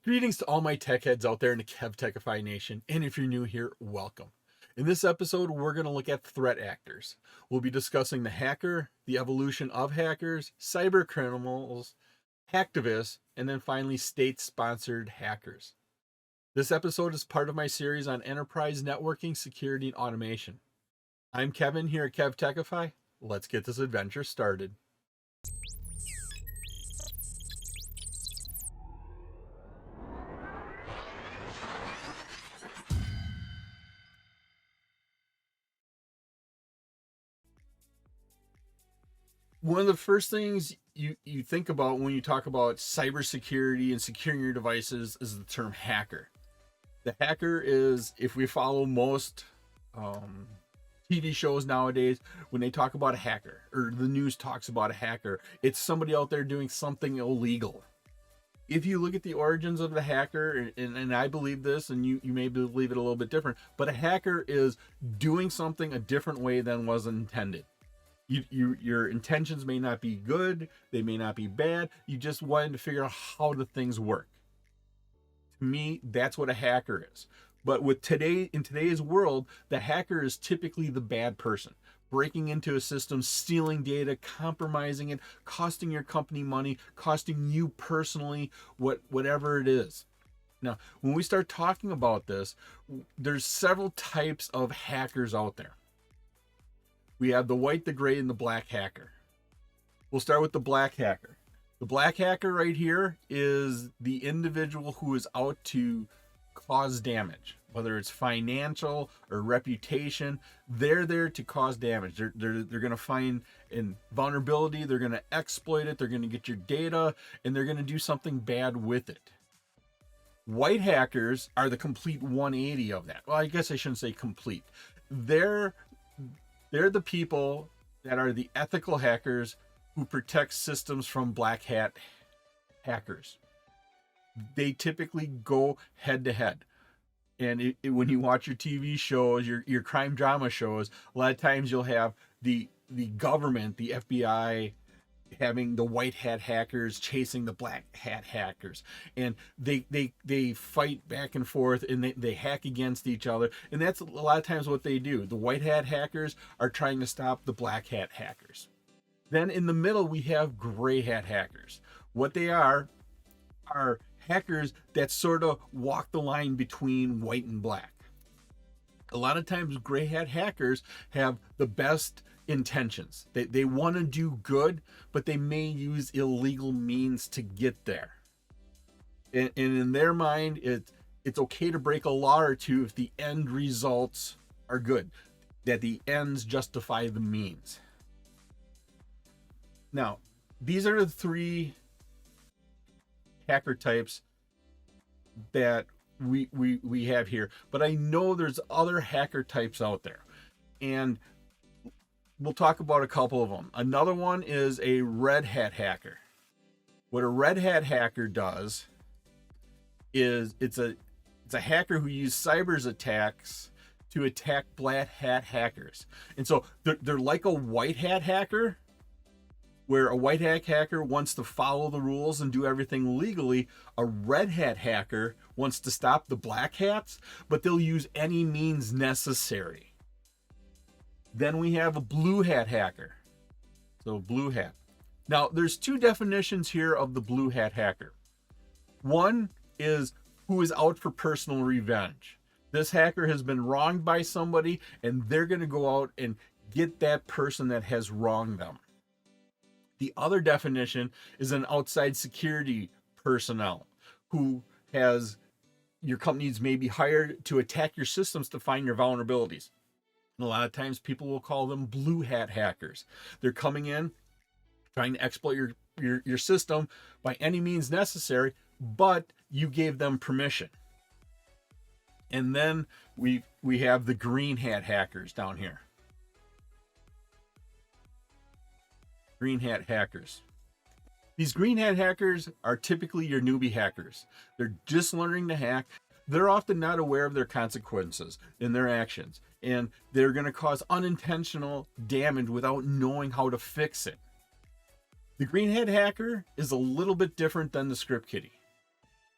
Greetings to all my tech heads out there in the KevTechify nation, and if you're new here, welcome. In this episode, we're going to look at threat actors. We'll be discussing the hacker, the evolution of hackers, cyber criminals, hacktivists, and then finally state-sponsored hackers. This episode is part of my series on enterprise networking, security, and automation. I'm Kevin here at KevTechify. Let's get this adventure started. One of the first things you think about when you talk about cybersecurity and securing your devices is the term hacker. The hacker is, if we follow most TV shows nowadays, when they talk about a hacker or the news talks about a hacker, it's somebody out there doing something illegal. If you look at the origins of the hacker, and I believe this, and you may believe it a little bit different, but a hacker is doing something a different way than was intended. Your intentions may not be good, they may not be bad, you just wanted to figure out how the things work. To me, that's what a hacker is. But in today's world, the hacker is typically the bad person, breaking into a system, stealing data, compromising it, costing your company money, costing you personally, whatever it is. Now, when we start talking about this, there's several types of hackers out there. We have the white, the gray, and the black hacker. We'll start with the black hacker. The black hacker right here is the individual who is out to cause damage, whether it's financial or reputation. They're there to cause damage. They're going to find a vulnerability. They're going to exploit it. They're going to get your data, and they're going to do something bad with it. White hackers are the complete 180 of that. Well, I guess I shouldn't say complete. They're the people that are the ethical hackers who protect systems from black hat hackers. They typically go head to head. And when you watch your TV shows, your crime drama shows, a lot of times you'll have the government, the FBI, having the white hat hackers chasing the black hat hackers, and they fight back and forth, and they hack against each other, and that's a lot of times what they do. The white hat hackers are trying to stop the black hat hackers. Then in the middle we have gray hat hackers. What they are hackers that sort of walk the line between white and black. A lot of times gray hat hackers have the best intentions. They want to do good, but they may use illegal means to get there. And in their mind, it's okay to break a law or two if the end results are good, that the ends justify the means. Now, these are the three hacker types that we have here, but I know there's other hacker types out there, and we'll talk about a couple of them. Another one is a red hat hacker. What a red hat hacker does is it's a hacker who uses cyber attacks to attack black hat hackers. And so they're like a white hat hacker, where a white hat hacker wants to follow the rules and do everything legally. A red hat hacker wants to stop the black hats, but they'll use any means necessary. Then we have a blue hat hacker. So blue hat. Now, there's two definitions here of the blue hat hacker. One is who is out for personal revenge. This hacker has been wronged by somebody, and they're going to go out and get that person that has wronged them. The other definition is an outside security personnel who has your companies maybe hired to attack your systems to find your vulnerabilities. And a lot of times people will call them blue hat hackers. They're coming in, trying to exploit your system by any means necessary, but you gave them permission. And then we have the green hat hackers down here. Green hat hackers. These green hat hackers are typically your newbie hackers. They're just learning to hack. They're often not aware of their consequences in their actions, and they're going to cause unintentional damage without knowing how to fix it. The green hat hacker is a little bit different than the script kiddie.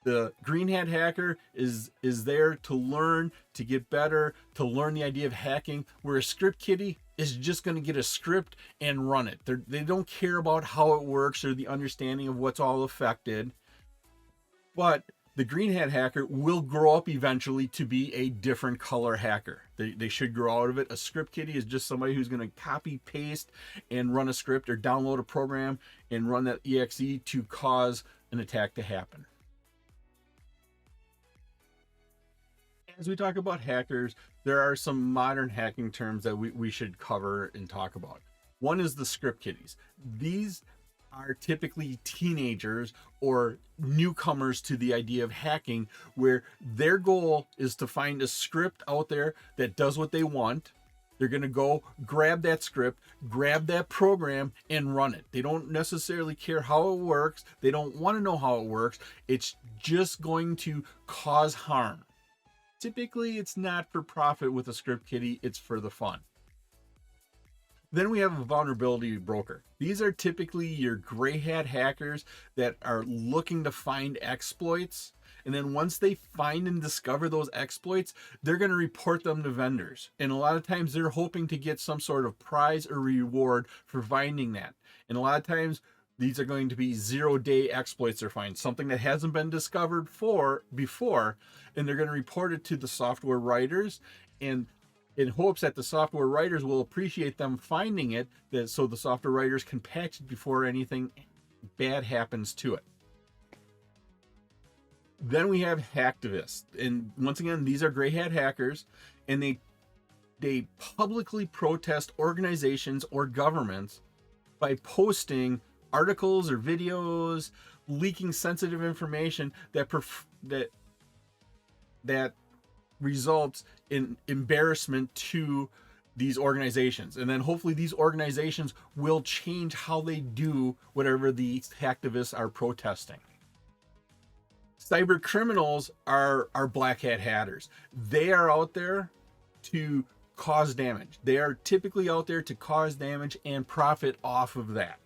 The green hat hacker is there to learn, to get better, to learn the idea of hacking, where a script kiddie is just going to get a script and run it. They don't care about how it works or the understanding of what's all affected. But the green hat hacker will grow up eventually to be a different color hacker. They should grow out of it. A script kiddie is just somebody who's going to copy, paste, and run a script or download a program and run that exe to cause an attack to happen. As we talk about hackers, there are some modern hacking terms that we should cover and talk about. One is the script kiddies. These are typically teenagers or newcomers to the idea of hacking, where their goal is to find a script out there that does what they want. They're going to go grab that script, grab that program, and run it. They don't necessarily care how it works. They don't want to know how it works. It's just going to cause harm. Typically, it's not for profit with a script kiddie. It's for the fun. Then we have a vulnerability broker. These are typically your gray hat hackers that are looking to find exploits. And then once they find and discover those exploits, they're going to report them to vendors. And a lot of times they're hoping to get some sort of prize or reward for finding that. And a lot of times these are going to be 0-day exploits they're finding, something that hasn't been discovered before, and they're going to report it to the software writers, and in hopes that the software writers will appreciate them finding it, so the software writers can patch it before anything bad happens to it. Then we have hacktivists, and once again, these are gray hat hackers, and they publicly protest organizations or governments by posting articles or videos, leaking sensitive information that results in embarrassment to these organizations. And then hopefully these organizations will change how they do whatever the hacktivists are protesting. Cyber criminals are black hat hackers. They are out there to cause damage. They are typically out there to cause damage and profit off of that.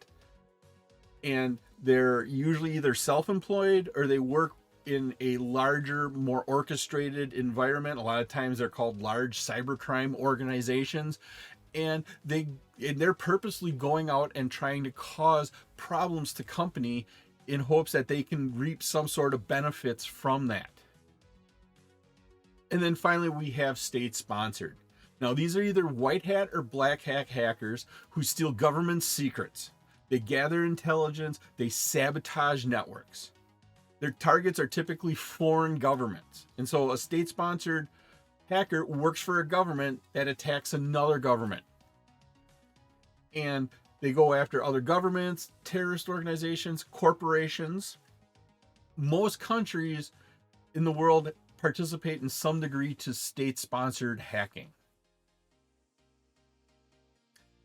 And they're usually either self-employed or they work in a larger, more orchestrated environment. A lot of times they're called large cybercrime organizations, and they're purposely going out and trying to cause problems to company in hopes that they can reap some sort of benefits from that. And then finally we have state-sponsored. Now these are either white hat or black hat hackers who steal government secrets. They gather intelligence, they sabotage networks. Their targets are typically foreign governments. And so a state-sponsored hacker works for a government that attacks another government. And they go after other governments, terrorist organizations, corporations. Most countries in the world participate in some degree to state-sponsored hacking.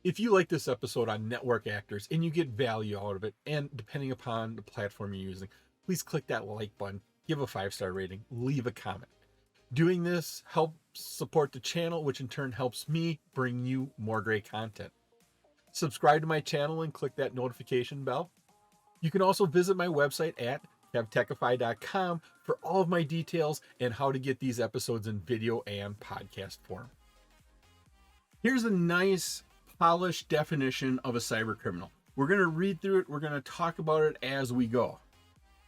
If you like this episode on network actors and you get value out of it, and depending upon the platform you're using, please click that like button, give a 5-star rating, leave a comment. Doing this helps support the channel, which in turn helps me bring you more great content. Subscribe to my channel and click that notification bell. You can also visit my website at KevTechify.com for all of my details and how to get these episodes in video and podcast form. Here's a nice polished definition of a cyber criminal. We're going to read through it. We're going to talk about it as we go.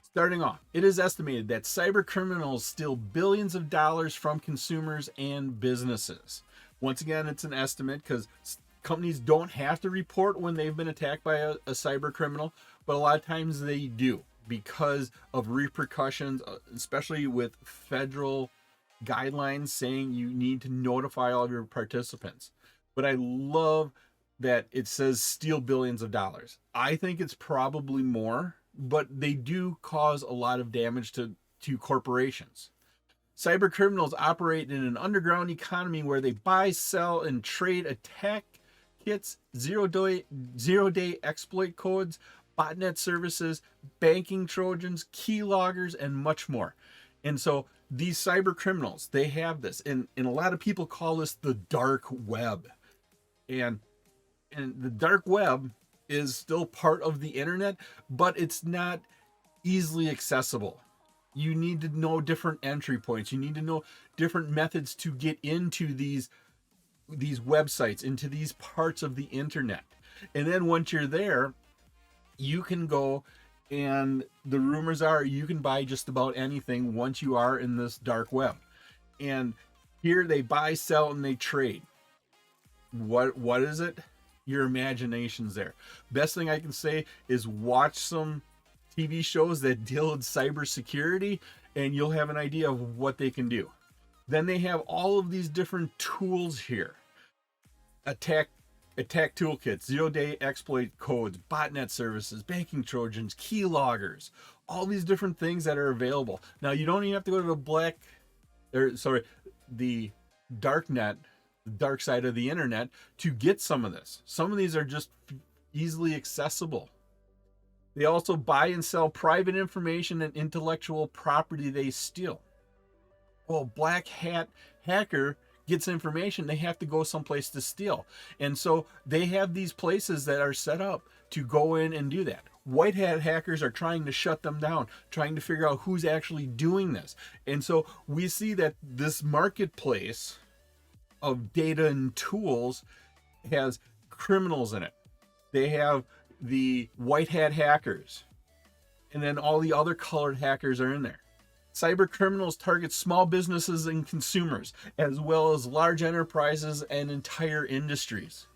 Starting off, it is estimated that cyber criminals steal billions of dollars from consumers and businesses. Once again, it's an estimate because companies don't have to report when they've been attacked by a cyber criminal, but a lot of times they do because of repercussions, especially with federal guidelines saying you need to notify all of your participants. But I love that it says steal billions of dollars. I think it's probably more, but they do cause a lot of damage to corporations. Cyber criminals operate in an underground economy where they buy, sell, and trade attack kits, zero-day exploit codes, botnet services, banking trojans, keyloggers, and much more. And so these cyber criminals, they have this, and a lot of people call this the dark web. And the dark web is still part of the internet, but it's not easily accessible. You need to know different entry points. You need to know different methods to get into these websites, into these parts of the internet. And then once you're there, you can go, and the rumors are you can buy just about anything once you are in this dark web. And here they buy, sell, and they trade. What is it? Your imagination's there. Best thing I can say is watch some TV shows that deal with cybersecurity, and you'll have an idea of what they can do. Then they have all of these different tools here. Attack toolkits, zero-day exploit codes, botnet services, banking trojans, keyloggers, all these different things that are available. Now, you don't even have to go to the dark net, the dark side of the internet, to get some of this. Some of these are just easily accessible. They also buy and sell private information and intellectual property they steal. Well, black hat hacker gets information, they have to go someplace to steal. And so they have these places that are set up to go in and do that. White hat hackers are trying to shut them down, trying to figure out who's actually doing this. And so we see that this marketplace of data and tools has criminals in it. They have the white hat hackers, and then all the other colored hackers are in there. Cyber criminals target small businesses and consumers, as well as large enterprises and entire industries.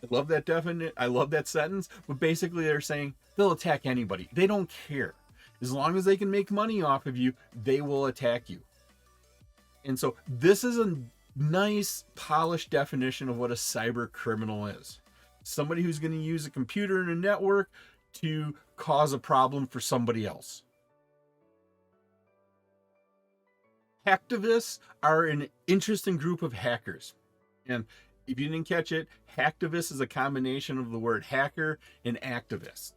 I love that sentence, but basically they're saying they'll attack anybody. They don't care. As long as they can make money off of you, they will attack you. And so this is a nice, polished definition of what a cyber criminal is. Somebody who's going to use a computer and a network to cause a problem for somebody else. Hacktivists are an interesting group of hackers. And if you didn't catch it, hacktivist is a combination of the word hacker and activist.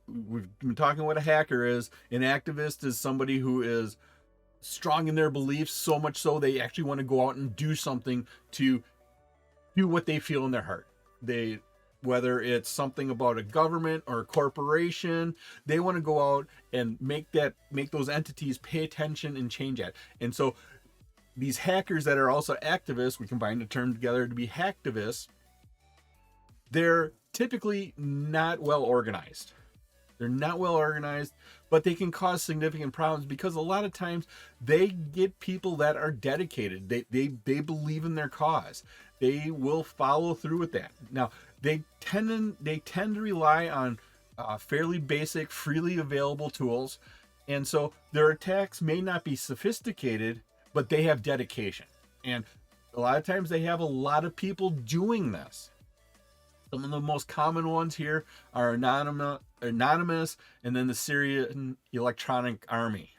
We've been talking what a hacker is. An activist is somebody who is strong in their beliefs, so much so they actually want to go out and do something to do what they feel in their heart. Whether it's something about a government or a corporation, they want to go out and make those entities pay attention and change that. And so these hackers that are also activists, we combine the term together to be hacktivists, they're typically not well organized. They're not well organized, but they can cause significant problems because a lot of times they get people that are dedicated. They believe in their cause. They will follow through with that. Now, they tend to rely on fairly basic, freely available tools, and so their attacks may not be sophisticated, but they have dedication. And a lot of times they have a lot of people doing this. Some of the most common ones here are Anonymous and then the Syrian Electronic Army.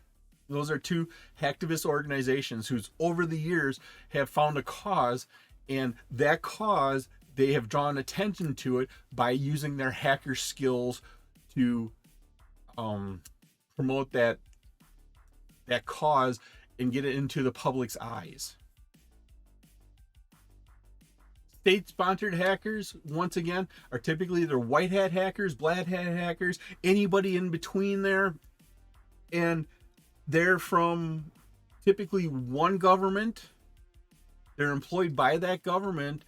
Those are two hacktivist organizations who's over the years have found a cause, and that cause, they have drawn attention to it by using their hacker skills to promote that cause and get it into the public's eyes. State-sponsored hackers, once again, are typically either white hat hackers, black hat hackers, anybody in between there. And they're from typically one government. They're employed by that government,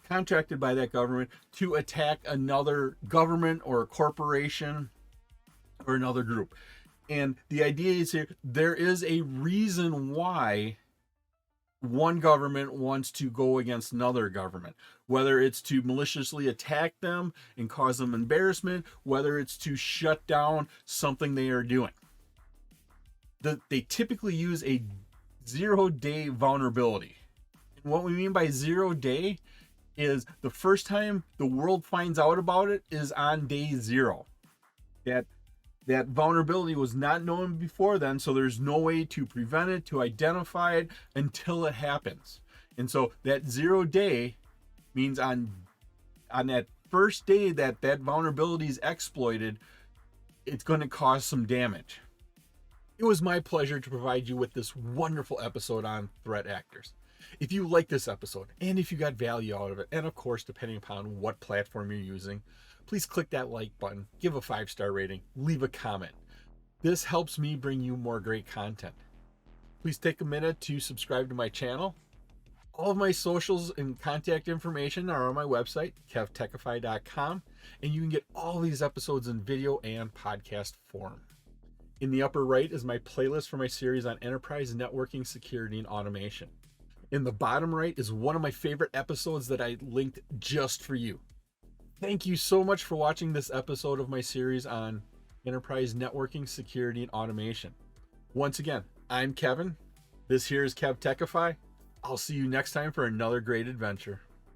contracted by that government to attack another government or a corporation or another group. And the idea is here, there is a reason why one government wants to go against another government, whether it's to maliciously attack them and cause them embarrassment, whether it's to shut down something they are doing. They typically use a 0-day vulnerability. And what we mean by 0 day is the first time the world finds out about it is on day 0. That vulnerability was not known before then, so there's no way to prevent it, to identify it until it happens. And so that 0 day means on that first day that vulnerability is exploited, it's going to cause some damage. It was my pleasure to provide you with this wonderful episode on threat actors. If you like this episode, and if you got value out of it, and of course, depending upon what platform you're using, please click that like button, give a 5-star rating, leave a comment. This helps me bring you more great content. Please take a minute to subscribe to my channel. All of my socials and contact information are on my website, KevTechify.com, and you can get all these episodes in video and podcast form. In the upper right is my playlist for my series on enterprise networking, security, and automation. In the bottom right is one of my favorite episodes that I linked just for you. Thank you so much for watching this episode of my series on enterprise networking, security, and automation. Once again, I'm Kevin. This here is KevTechify. I'll see you next time for another great adventure.